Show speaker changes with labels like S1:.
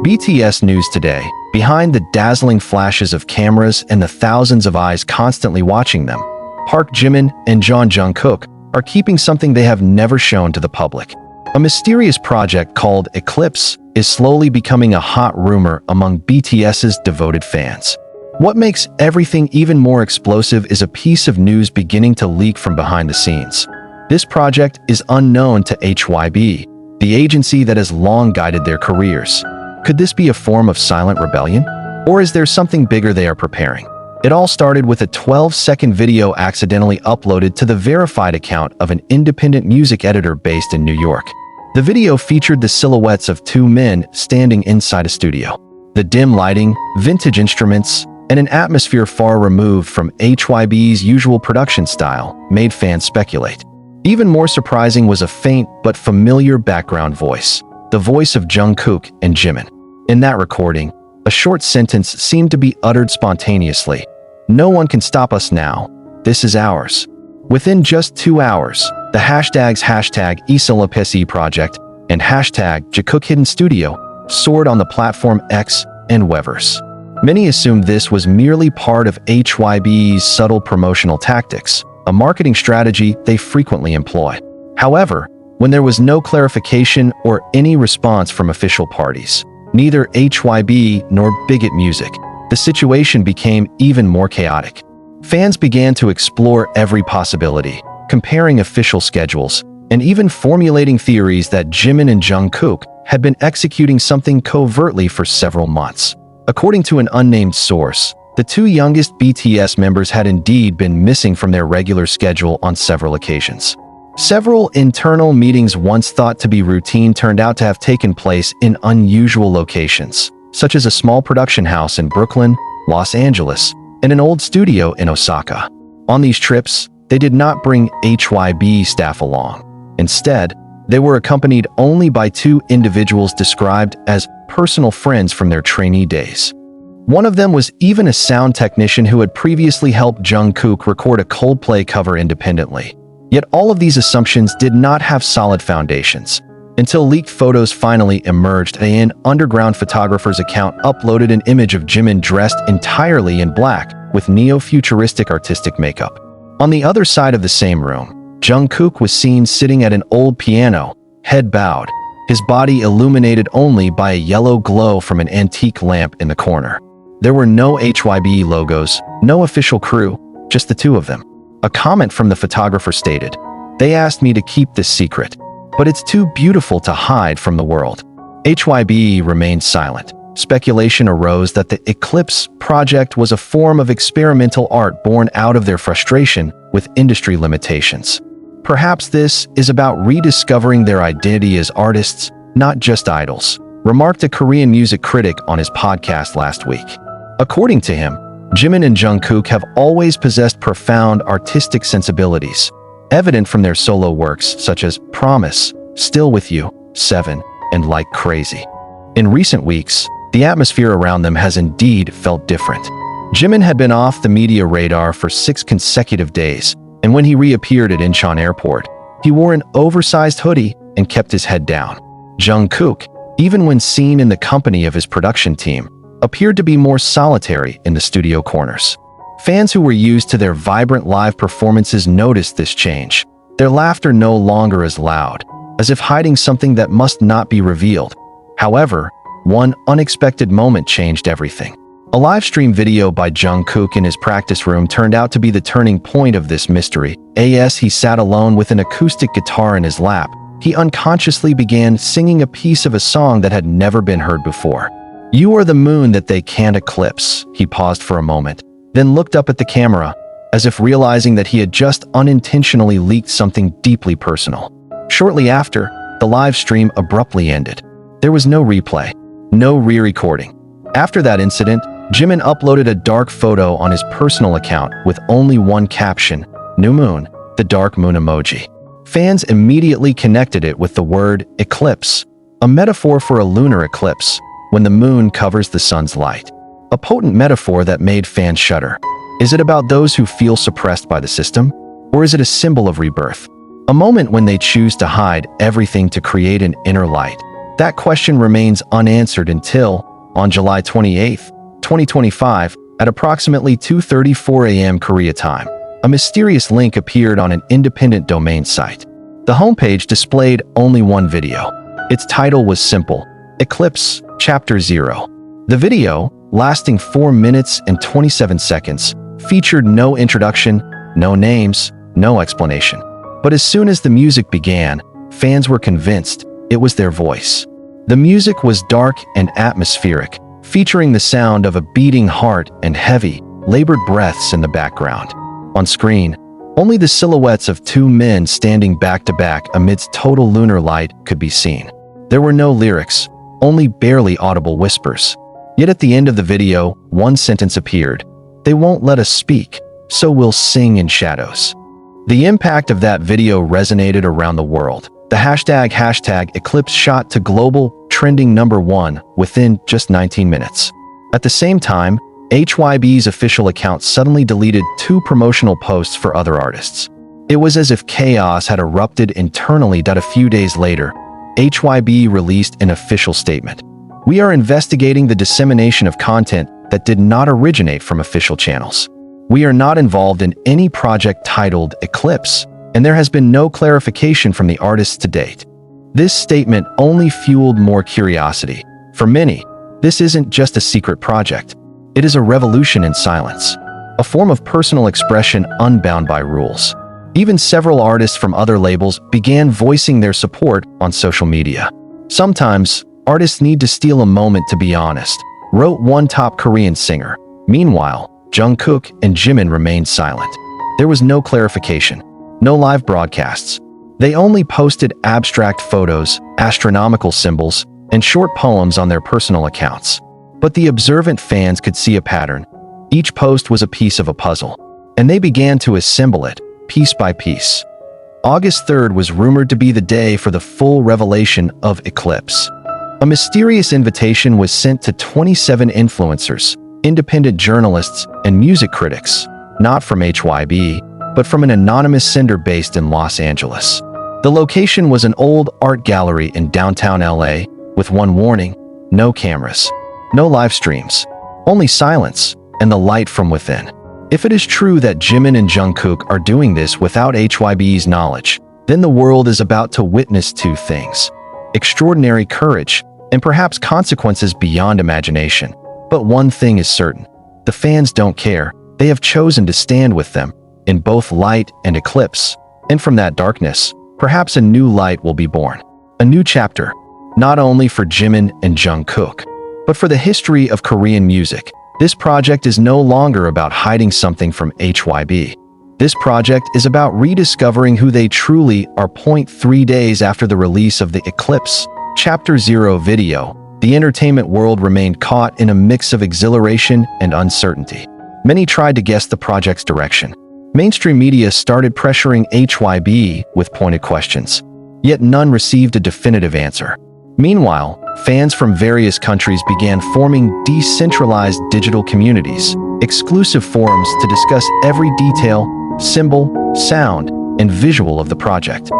S1: BTS news today. Behind the dazzling flashes of cameras and the thousands of eyes constantly watching them, Park Jimin and Jungkook are keeping something they have never shown to the public. A mysterious project called ECLIPSE is slowly becoming a hot rumor among BTS's devoted fans. What makes everything even more explosive is a piece of news beginning to leak from behind the scenes. This project is unknown to HYBE, the agency that has long guided their careers. Could this be a form of silent rebellion? Or is there something bigger they are preparing? It all started with a 12-second video accidentally uploaded to the verified account of an independent music editor based in New York. The video featured the silhouettes of two men standing inside a studio. The dim lighting, vintage instruments, and an atmosphere far removed from HYBE's usual production style made fans speculate. Even more surprising was a faint but familiar background voice, the voice of Jungkook and Jimin. In that recording, a short sentence seemed to be uttered spontaneously. "No one can stop us now. This is ours." Within just 2 hours, the hashtags #ECLIPSE project and #Jungkook Hidden Studio soared on the platform X and Weverse. Many assumed this was merely part of HYBE's subtle promotional tactics, a marketing strategy they frequently employ. However, when there was no clarification or any response from official parties, neither HYBE nor Bigot Music, the situation became even more chaotic. Fans began to explore every possibility, comparing official schedules, and even formulating theories that Jimin and Jungkook had been executing something covertly for several months. According to an unnamed source, the two youngest BTS members had indeed been missing from their regular schedule on several occasions. Several internal meetings once thought to be routine turned out to have taken place in unusual locations, such as a small production house in Brooklyn, Los Angeles, and an old studio in Osaka. On these trips, they did not bring HYBE staff along. Instead, they were accompanied only by two individuals described as personal friends from their trainee days. One of them was even a sound technician who had previously helped Jungkook record a Coldplay cover independently. Yet all of these assumptions did not have solid foundations, until leaked photos finally emerged. An underground photographer's account uploaded an image of Jimin dressed entirely in black with neo-futuristic artistic makeup. On the other side of the same room, Jungkook was seen sitting at an old piano, head bowed, his body illuminated only by a yellow glow from an antique lamp in the corner. There were no HYBE logos, no official crew, just the two of them. A comment from the photographer stated, "They asked me to keep this secret, but it's too beautiful to hide from the world." HYBE remained silent. Speculation arose that the ECLIPSE project was a form of experimental art born out of their frustration with industry limitations. Perhaps this is about rediscovering their identity as artists, not just idols, remarked a Korean music critic on his podcast last week. According to him, Jimin and Jungkook have always possessed profound artistic sensibilities, evident from their solo works such as Promise, Still With You, Seven, and Like Crazy. In recent weeks, the atmosphere around them has indeed felt different. Jimin had been off the media radar for 6 consecutive days, and when he reappeared at Incheon Airport, he wore an oversized hoodie and kept his head down. Jungkook, even when seen in the company of his production team, appeared to be more solitary in the studio corners. Fans who were used to their vibrant live performances noticed this change. Their laughter no longer as loud, as if hiding something that must not be revealed. However, one unexpected moment changed everything. A live stream video by Jungkook in his practice room turned out to be the turning point of this mystery. As he sat alone with an acoustic guitar in his lap, he unconsciously began singing a piece of a song that had never been heard before. "You are the moon that they can't eclipse." He paused for a moment, then looked up at the camera, as if realizing that he had just unintentionally leaked something deeply personal. Shortly after, the live stream abruptly ended. There was no replay, no re-recording. After that incident, Jimin uploaded a dark photo on his personal account with only one caption, "New Moon," the dark moon emoji. Fans immediately connected it with the word eclipse, a metaphor for a lunar eclipse, when the moon covers the sun's light. A potent metaphor that made fans shudder. Is it about those who feel suppressed by the system? Or is it a symbol of rebirth? A moment when they choose to hide everything to create an inner light. That question remains unanswered until, on July 28, 2025, at approximately 2:34 a.m. Korea time, a mysterious link appeared on an independent domain site. The homepage displayed only one video. Its title was simple: Eclipse, Chapter 0. The video, lasting 4 minutes and 27 seconds, featured no introduction, no names, no explanation. But as soon as the music began, fans were convinced it was their voice. The music was dark and atmospheric, featuring the sound of a beating heart and heavy, labored breaths in the background. On screen, only the silhouettes of two men standing back to back amidst total lunar light could be seen. There were no lyrics, only barely audible whispers. Yet at the end of the video, one sentence appeared: "They won't let us speak, so we'll sing in shadows." The impact of that video resonated around the world. The hashtag Eclipse shot to global trending #1 within just 19 minutes. At the same time, HYBE's official account suddenly deleted 2 promotional posts for other artists. It was as if chaos had erupted internally. A few days later, HYBE released an official statement. "We are investigating the dissemination of content that did not originate from official channels. We are not involved in any project titled Eclipse, and there has been no clarification from the artists to date." This statement only fueled more curiosity. For many, this isn't just a secret project. It is a revolution in silence, a form of personal expression unbound by rules. Even several artists from other labels began voicing their support on social media. "Sometimes, artists need to steal a moment to be honest," wrote one top Korean singer. Meanwhile, Jungkook and Jimin remained silent. There was no clarification, no live broadcasts. They only posted abstract photos, astronomical symbols, and short poems on their personal accounts. But the observant fans could see a pattern. Each post was a piece of a puzzle, and they began to assemble it, piece by piece. August 3rd was rumored to be the day for the full revelation of Eclipse. A mysterious invitation was sent to 27 influencers, independent journalists, and music critics, not from HYBE, but from an anonymous sender based in Los Angeles. The location was an old art gallery in downtown LA, with one warning: no cameras, no live streams, only silence and the light from within. If it is true that Jimin and Jungkook are doing this without HYBE's knowledge, then the world is about to witness 2 things: extraordinary courage and perhaps consequences beyond imagination. But one thing is certain: the fans don't care. They have chosen to stand with them in both light and eclipse, and from that darkness, perhaps a new light will be born. A new chapter, not only for Jimin and Jungkook, but for the history of Korean music. This project is no longer about hiding something from HYBE. This project is about rediscovering who they truly are. 3 days after the release of the Eclipse Chapter 0 video, the entertainment world remained caught in a mix of exhilaration and uncertainty. Many tried to guess the project's direction. Mainstream media started pressuring HYBE with pointed questions, yet none received a definitive answer. Meanwhile, fans from various countries began forming decentralized digital communities, exclusive forums to discuss every detail, symbol, sound, and visual of the project.